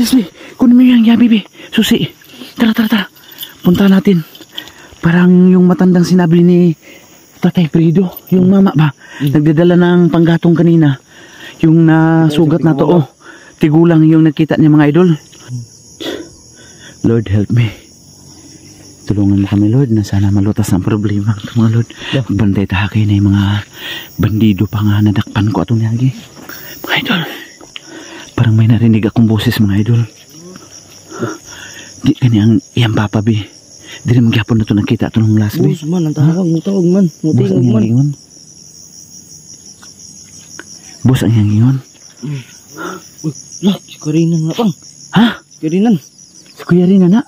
Bilis, Bi. Kunin mo yung yabi, Bi. Susi. Tara, tara, tara. Punta natin. Parang yung matandang sinabi ni Tatay Frido. Yung mama ba? Nagdadala ng panggatong kanina. Yung nasugat na to. Oh. Tigulang yung nakita niya mga idol. Lord, help me. Tulungan mo kami, Lord, na sana malutas ang problema. Ito, mga Lord. Bantay tahakay na yung mga bandido pa nga nadakpan ko atong niyagi. Mga idol. Parang may narinig akong boses, mga idol. Di kanyang iyang papa, Bi. Di na magyapon na ito nakita ito ng last, Bi. Boss man, ang tawag man. Boss ang iyang ingon. Boss ang iyang ingon. Uy, lah, si Karinan nga pang. Ha? Si Karinan. Si Kuya rin, na?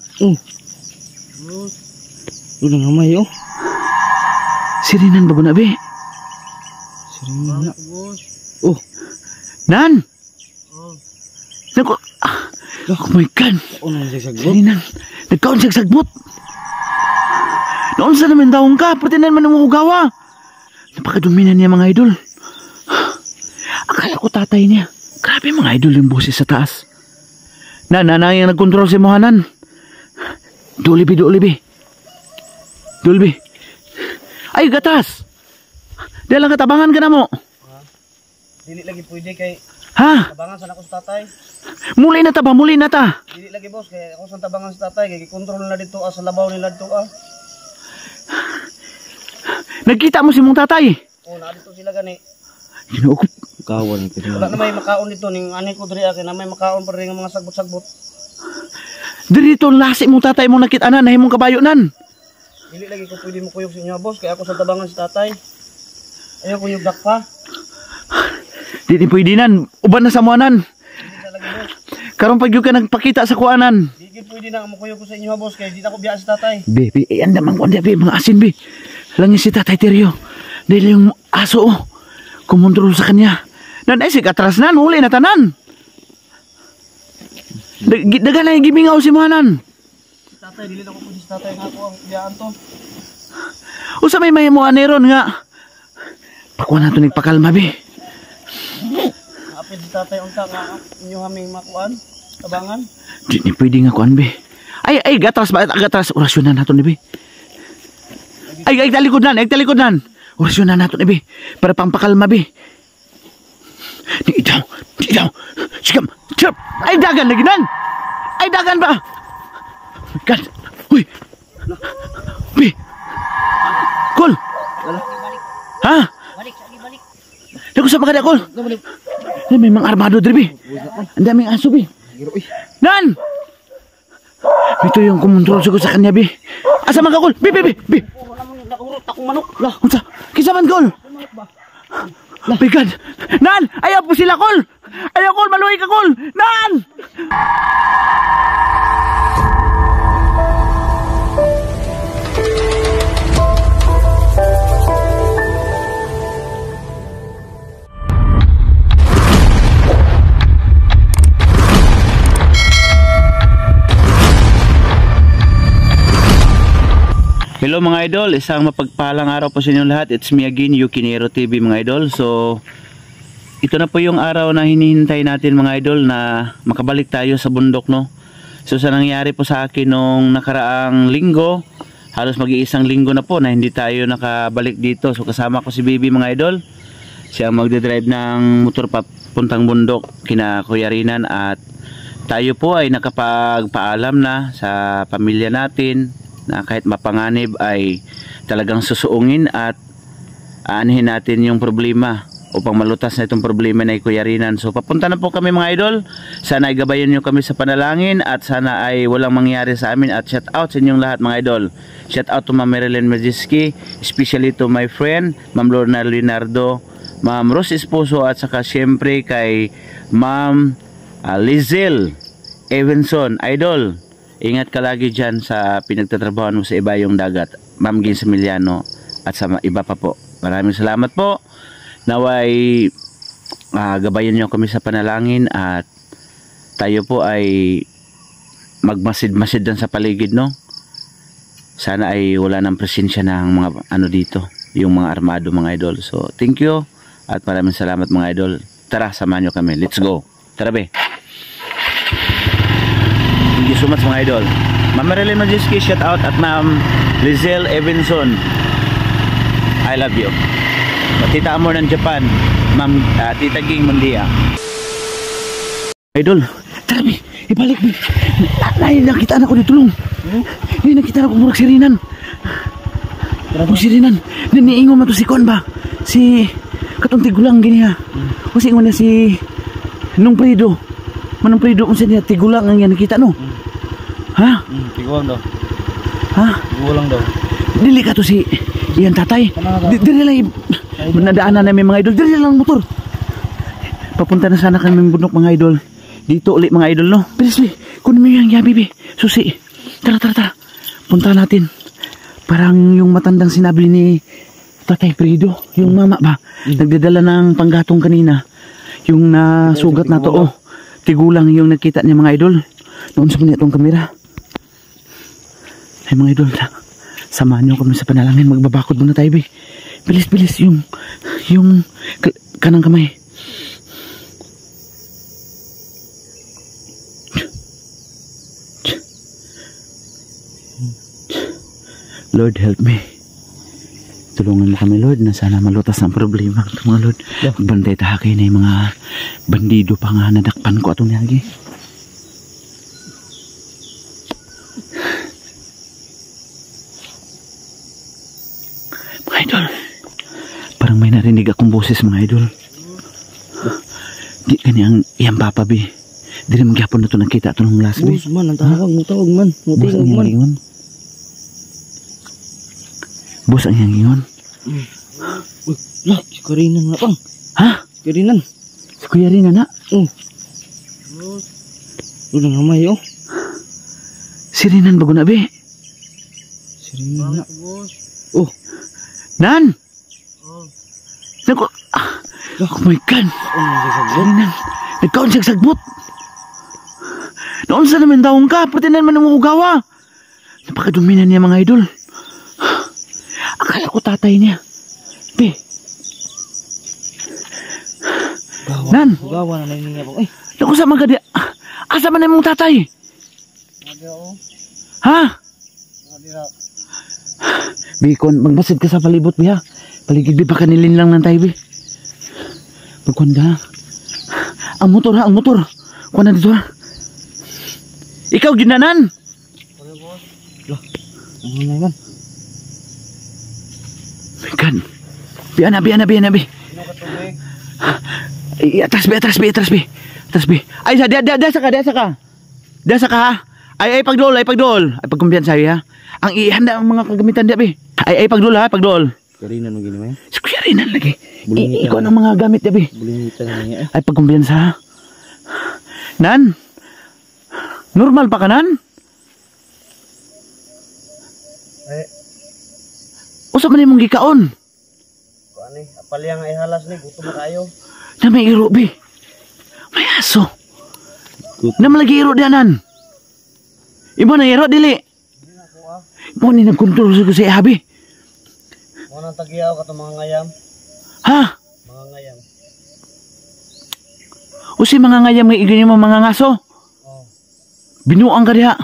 Doon ang hamay, oh. Si Rinan bago na, Bi. Si Rinan nga. Oh. Nan! Naku, oh my God. Ano ang sagbot? Si Rinan, nagkaon siya sagbot. Noon sa naman daong ka, pati na naman umuhugawa. Napakaduminan niya, mga idol. Akala ko tatay niya. Grabe, mga idol, yung boses sa taas. Nanay yung nagkontrol si Mohanan. Dulibi. Dulbi. Ay, gatas. Dahil lang katabangan ka na mo. Dili lagi pwede kay Ha? tabangan sa ako sa tatay. Muli na ta. Dili lagi boss kay ako sa tabangan sa tatay kay kontrol na dito sa labaw nila dito Nagkita mo si mong tatay. Oh, na dito sila gani. Ginoo ko. Kawan ko. Wala na may makaon dito ning ani ko diri akin na may makaon pa rin ng mga sagbot-sagbot. Dito lasi mong tatay mong nakita-anan na himong kabayo nan. Dili lagi ko pwede mo kuyog sa inyo boss kay ako sa tabangan sa tatay. Ayaw kuyog dakpa. Di pwede nan. Uban na sa muanan. Dili na lagi boss. Karon pag yung ka nagpakita sa kuanan. Dili pwede na mo kuyog ko sa inyo boss kay di na ko biya sa tatay. Be, anda man ko mga asin, be. Langis si Tatay Teryo. Dahil yung aso, kumontrol sa kanya. Nan ay sikatras nan, huli na tanan. Dagan na yung gimingaw si Mahanan. Tatay, dili na ko pwede sa tatay nga ako ang biyaan to. Usa may mo aneron nga. Pakuha na ito nagpakalma, be. Apil si tatay unta nga inyo haming makuan, tabangan. Di pwede nga kuan, be. Ay, gatras ba? Gatras, orasyon na natin, be. Ay, talikod nan. Orasyon na natin, be. Para pang pakalma, be. Di daw. Sikam. Ay, dagan lagi nan. Ay, dagan ba? God. Uy. Be. Kol. Ha? Balik. Naku sa makada, Kol. May mga armado, be. Ang daming aso, be. Nan! Ito yung kumontrol sa kanya, be. Asa man ka, Kol? Be. Nakurot akong manok. Lah, unsa? Kisa man, Kol? Oh my God. Nan! Ayaw po sila, Kol! Ayaw, Kol! Maluhay ka, Kol! Nan! Hello mga idol, isang mapagpalang araw po sa inyong lahat. It's me again, Yukinero TV mga idol. So, ito na po yung araw na hinihintay natin mga idol na makabalik tayo sa bundok, no? So, sa nangyari po sa akin nung nakaraang linggo, halos mag-iisang linggo na po na hindi tayo nakabalik dito. So, kasama ko si Baby mga idol. Siya ang magdadrive ng motor papuntang bundok kina Kuya Rinan at tayo po ay nakapagpaalam na sa pamilya natin na kahit mapanganib ay talagang susuungin at aanhin natin yung problema upang malutas na itong problema na Kuya Rinan. So papunta na po kami mga idol. Sana ay gabayan nyo kami sa panalangin at sana ay walang mangyari sa amin at shout out sa inyong lahat mga idol. Shout out to Ma'am Marilyn Majiski, especially to my friend Ma'am Lorna Leonardo, Ma'am Rose Esposo at saka syempre kay Ma'am Lizel Evanson. Idol, ingat ka lagi dyan sa pinagtatrabahoan mo sa Ibayong Dagat, Ma'am Gin Samiliano at sa iba pa po. Maraming salamat po. Naway gabayan nyo kami sa panalangin at tayo po ay magmasid-masid dan sa paligid, no? Sana ay wala ng presensya ng mga ano dito, yung mga armado mga idol. So thank you at maraming salamat mga idol. Tara, samahan nyo kami. Let's go. Tara be. you so much mga idol. Ma'am Marilyn Majiski, shout out, at Ma'am Lizelle Evanson, I love you. At Tita Amor ng Japan, Ma'am Tita Ging Mundia. Idol, tara bi, ibalik bi. Nakita na ko dito tulong. Nakita na ko murag sirinan. Kung sirinan, naniingon man to si Kon ba? Si katong tigulang gini ha. O si ingon na si Nung Prido. Manong Prido kung siya tigulang ang yan nakita no. Ha? Tigulang daw. Ha? Tigulang daw. Dili ka to si iyan tatay. Dili lang nadaanan namin mga idol. Dili lang motor. Papunta na sana kami bundok mga idol. Dito ulit mga idol no. Bilis bi. Kunin mo yung yabi bi. Susi. Tara. Punta natin. Parang yung matandang sinabi ni Tatay Prido. Yung mama ba? Nagdadala ng panggatong kanina. Yung nasugat na to. Oh. Tigulang yung nakita niya mga idol. Noon sa itong kamera. Ay mga idol. Samahan nyo kami sa panalangin. Magbabakod muna tayo bi. Bilis. Yung kanang kamay. Lord, help me. Tulungan mo kami, Lord, na sana malutas ang problema ito mga Lord. Bantay tahakay na yung mga bandido pa nga nadakpan ko atong niyagi. Mga idol, parang may narinig akong boses mga idol. Di kanyang iyang papabi. Di na magyapon na ito nakita ito ng last week. Bus man, ang tawag man. Bus ang iyang ingon. Bus ang iyang ingon. Lah, si Karinan nga pang. Ha? Si Karinan. Si Kuya rin na. Ulang hamay oh. Sirinan bago na be. Sirinan na. Oh. Nan! Naku. Oh my God. Sirinan. Nagkaon siya sagbot. Noon sa namin taong ka. Pati na naman ang ugawa. Napakaduminan niya mga idol. Akala ko tatay niya. Be. Nan. Gawa na niya po. Naku sa mga dia. Asa man na mong tatay? Ha? Bikon, magbasid ka sa palibot biha. Paligid bi pa kanilin lang ng tayo bi. Pagkuhan ka. Ang motor ha, ang motor. Kuha na dito ha. Ikaw ginanan. Lah. Ano na man? My God. Biana bi. Atras bi. Ay, dasa ka ha. Ay, pagdool. Ay, pagkumpiyansa ha. Ang ihanda ang mga kagamitan diya bi. Ay, pagdool ha, pagdool. Karinan mo gini may? Si Kuya Rinan lagi. Ikaw ang mga gamit diya bi. Bulingitan na niya Ay, pagkumpiyansa ha. Nan? Normal pa ka nan? Usa man imong gikaon. Kuani, apalya nga ihalas ni gutom na kayo. Na may iro bi. May aso. Na malagi iro dianan. Imo na iro dili. Mo ni nagkontrol sa si Abi. Mo nang tagiyaw ka mga ngayam. Ha? Mga ngayam. Usi mga ngayam nga igani mo mga ngaso. Oh. Binuang ka diha.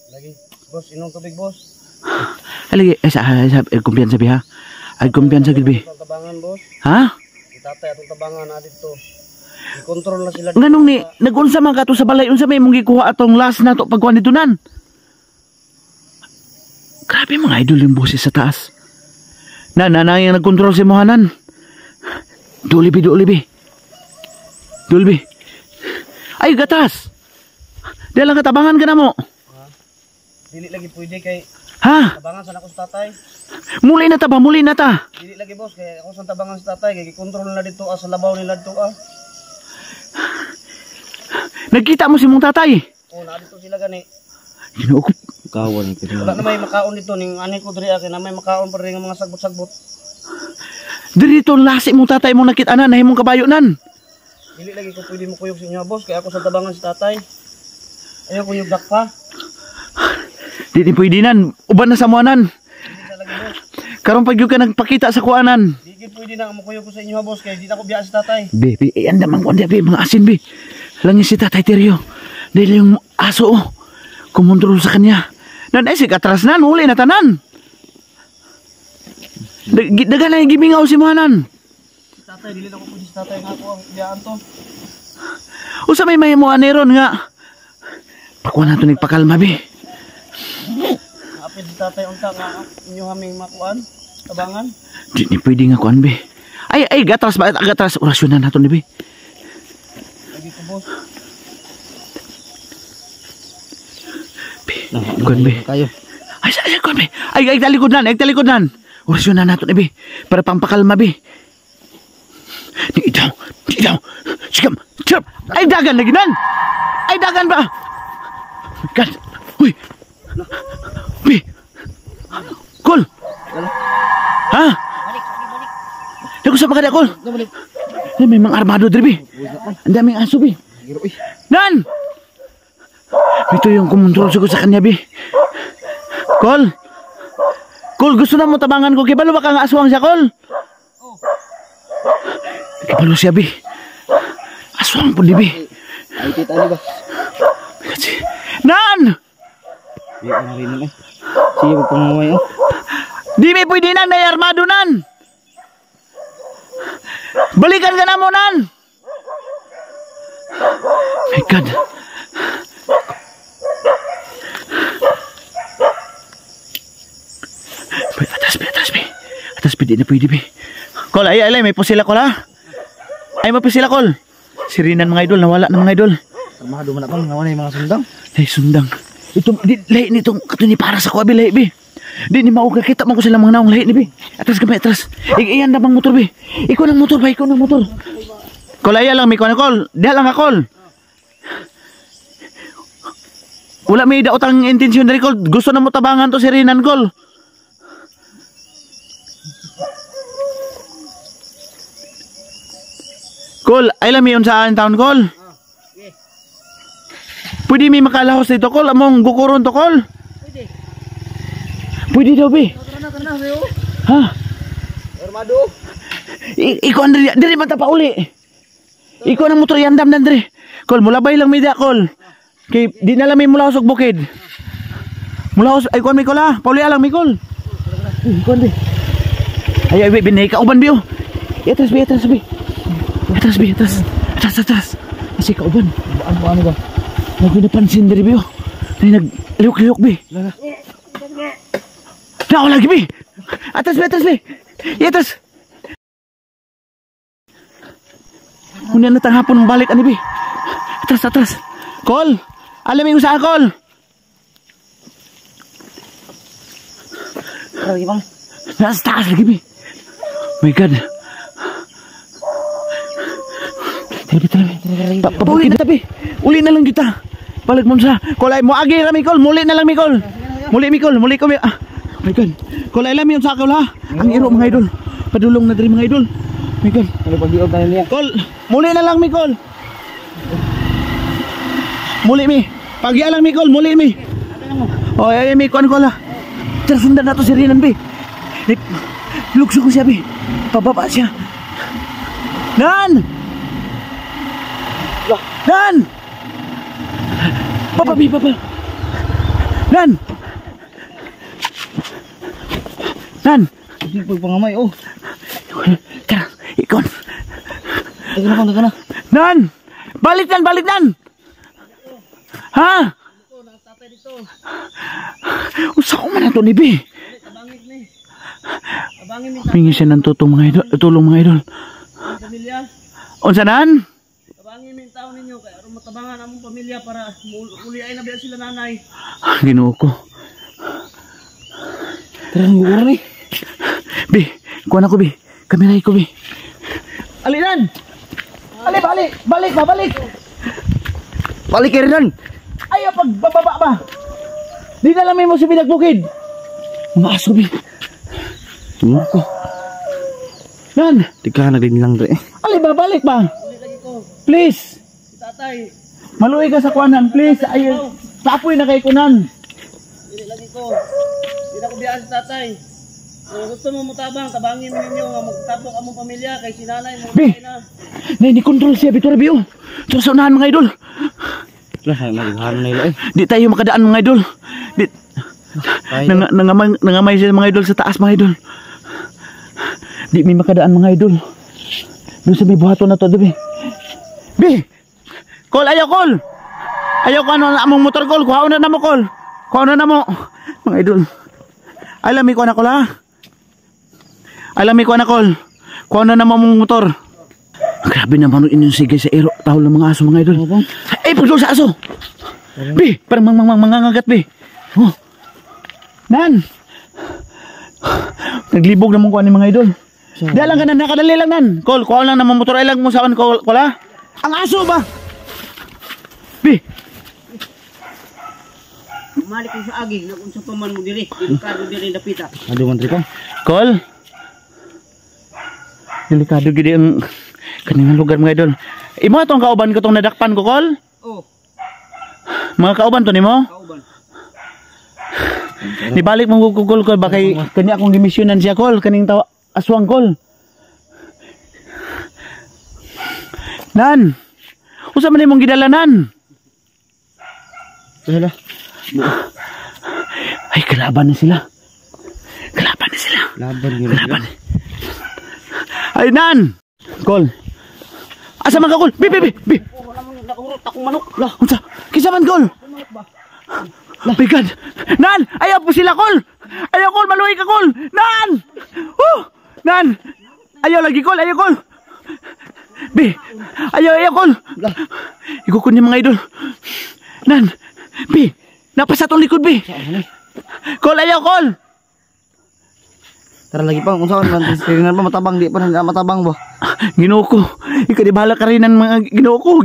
Lagi. Boss, inong tubig boss. Lagi sa kumpiyansa bi ha. Ay kumpiyansa gid bi. Atong tabangan boss. Ha? Itatay atong tabangan na dito. I-control na sila. Nganong ni nagunsa man ka to sa balay unsa may imong gikuha atong last na to pagkuan dito nan. Grabe mga idol yung boses sa taas. Nanay ang nagkontrol si Mohanan. Dulibi. Ay gatas. Dahil lang katabangan ka na mo. Dili lagi pwede kay Ha? tabangan sa ako sa tatay. Muli na ta. Dili lagi boss kay ako sa tabangan sa tatay kay i-control na dito sa labaw nila dito Nagkita mo si mong tatay. Oh, na dito sila gani. Ginoo ko. Kawan ni kini. Wala na may makaon dito ning ani ko diri akin na may makaon pa rin nga mga sagbot-sagbot. Dito lasi mong tatay mong nakita-anan nahimong kabayo nan. Dili lagi ko pwede mo kuyog sa inyo boss kay ako sa tabangan sa tatay. Ayaw kuyog dakpa. Di pwede nan. Uban na sa muanan. Dili na lagi boss. Karon pag yung ka nagpakita sa kuanan. Di gid pwede na mo kuyog ko sa inyo boss kay di na ko biya sa tatay. Be, andam ang kuan be mga asin be. Langis si Tatay Teryo. Dahil yung aso oh. Kumontrol sa kanya. Nan ay sig atras nan, uli na tanan. Dagan na gimingaw si manan. Tatay, dili na ko po si tatay nga ako ang biyaan to. Usa may mo aneron nga. Pakuha na ito nagpakalma, be. Apid si tatay unta nga inyo haming makuan, tabangan. Di pwede nga kuan, be. Ay, gatras ba? Gatras, orasyon na nato ni, be. Lagi ko, boss. Be, kuan, be. Kayo. Ay, kuan, be. Ay, talikod nan. Orasyon na nato ni, be. Para pampakalma, be. Di daw. Sikam. Ay, dagan lagi nan. Ay, dagan ba? God. Uy. Be. Kol. Ha? Dago sa mga Kol. May mga armado diri, be. Ang daming aso, be. Nan. Ito yung kumontrol sa kanya, be. Kol. Kol, gusto na mo tabangan ko. Kibalo ba kang aswang siya, Kol? Kibalo siya, be. Aswang po, di, be. Ay, tita, ano ba? Nan! Di, ano rin naman. Sige, pagpangaway, oh. Di may pwede nan, may armado nan. Balikan ka na mo, nan. My God. Atas, di na pwede, be. Kol, ay, may pusila, Kol, ha? Ay, mapusila, Kol. Sirinan, mga idol, nawala na, mga idol. Armado man akong nawan yung mga sundang. Ay, sundang. Ito, lahi nitong katuni para sa kuwabi, lahi, be. Di ni mauga, kita mo ko sila mga naong lahi ni, be. Atras kami, atras. Iyan na bang motor, be. Ikaw ng motor, ba? Ikaw ng motor. Kol, ay, lang, may kuwan, Kol. Diha lang, Kol. Wala may daotang intensyon dari, Kol. Gusto na mo tabangan to si Rinan, Kol. Kol, ay lang may yun sa akin taon, Kol. Pwede may makalahos dito, Kol. Among gukuron to, Kol. Pwede daw, be. Kana, be, oh. Ha? Armado. Ikaw, Andre, dire man pa uli. Ikaw ang motor yandam, Andre. Kol, mulabay lang may da, Kol. Kay, di na lang may mula usog bukid. Mula usog, ay, kuhan may, Kol, ha? Pauli alang may, Kol. Kuhan, be. Ay, be, binay ka uban, be, oh. Atras, be, atras, be. Atras, be, atras. Atras. Kasi ka uban. Ano ba? Napansin dari, be, oh. Nag-liok-liok, be. Nao lagi, be. Atas, be. Atas. Muna na tang hapon balik, ani, be. Atras. Kol. Alam mo sa Kol. Lagi bang. Nasa taas lagi, be. My God. Uli na, be. Uli na lang kita. Balik mo sa. Kol, ay mo agi rami, Kol. Muli na lang, mi, Kol. Muli ko, mi. Ah. My God. Kol, ay lang yun sa Kol, ha. Ang iro, mga idol. Padulong na diri, mga idol. My God. Ano pag-iog tayo niya? Kol, muli na lang, mi, Kol. Muli, mi. Pagya lang, mi, Kol. Muli, mi. O, ay, mi, Kol, ha. Tara, sundan na to si Rinan, be. Lukso ko siya, be. Pababa siya. Nan! Papa. Nan! Hindi pagpangamay, oh. Tara, ikon. Taga na. Nan! Balik nan! Ha? Usa ko man ito ni Bi. Mingi siya ng tulong mga idol. Pamilya. Unsa nan? Tabangin min taon ninyo kay aron matabangan among pamilya para uli ay na biya sila nanay. Ginoo ko. Tara nguro ni. Bi, kuha na ko, Bi. Kameray ko, Bi. Alinan! Balik! Balik kayo rin! Ayaw, pagbababa ba? Di na lang mo si Binagbukid. Mga aso, Bi. Tingnan ko. Nan! Tika na din lang re. Balik ba? Uli lagi ko. Please! Si tatay. Maluwi ka sa kuanan, please. Ayaw, sapoy na kay kunan. Uli lagi ko. Di na ko biyaan si tatay. Kung gusto mo mutabang, tabangin mo ninyo nga magtapok among pamilya kay si nanay mo Bi! na. Nay, ni control siya, Bitor, Bi, oh. Ito sa unahan, mga idol. Lah, naghahan nila eh. Di tayo makadaan mga idol. Di nangamay sila mga idol sa taas mga idol. Di may makadaan mga idol. Doon sa may buhaton na to, Bi. Bi! Kol, ayaw Kol! Ayaw ko ano na among motor Kol. Kuhaon na mo Kol. Kuhaon na mo. Mga idol. Alami ko na Kol ha. Alami ko na Kol. Kuhaon na mo among motor. Grabe naman inyong sigay sa ero. Tahol ng mga aso mga idol. Ay, pagdol sa aso! Bi! Parang mangangagat Bi. Oh. Nan! Naglibog naman ko ani mga idol. Di lang ka na, nakadali lang nan. Kol, kuha lang naman motor. Ay lang mo saan Kol ha? Ang aso ba? Bi! Malik ko sa agi, nagunsa pa man mo diri. Delikado diri dapita. Ado man ko. Kol! Delikado gidi ang kaningang lugar mga idol. Imo itong kauban ko itong nadakpan ko Kol? Oh, Mga kauban to nimo? kauban. Nibalik mong Kol Kol. Bakay kanya akong gimisyonan siya Kol. Kaning tawa aswang Kol. Nan! Usa man imong gidala nan? Wala. Ay, kalaban na sila. Kalaban na sila. Laban yun. Kalaban. Ay, nan! Kol. Asa man ka, Kol? Bi! Puro naman nakurot akong manok. Lah, unsa? Kisa man, Kol? Oh my God. Nan! Ayaw po sila, Kol! Ayaw, Kol! Maluhay ka, Kol! Nan! Nan! Ayaw lagi, Kol! Ayaw, Kol! Bi! Ayaw, Kol! Ikukun niya mga idol. Nan! Bi! Napasa tong likod, Bi! Kol! Ayaw, Kol! Tara lagi pa, kung saan man, tingnan pa matabang, di pa na matabang ba? Ginoo ko. Ikaw di bahala ka rin ng mga ginoo ko.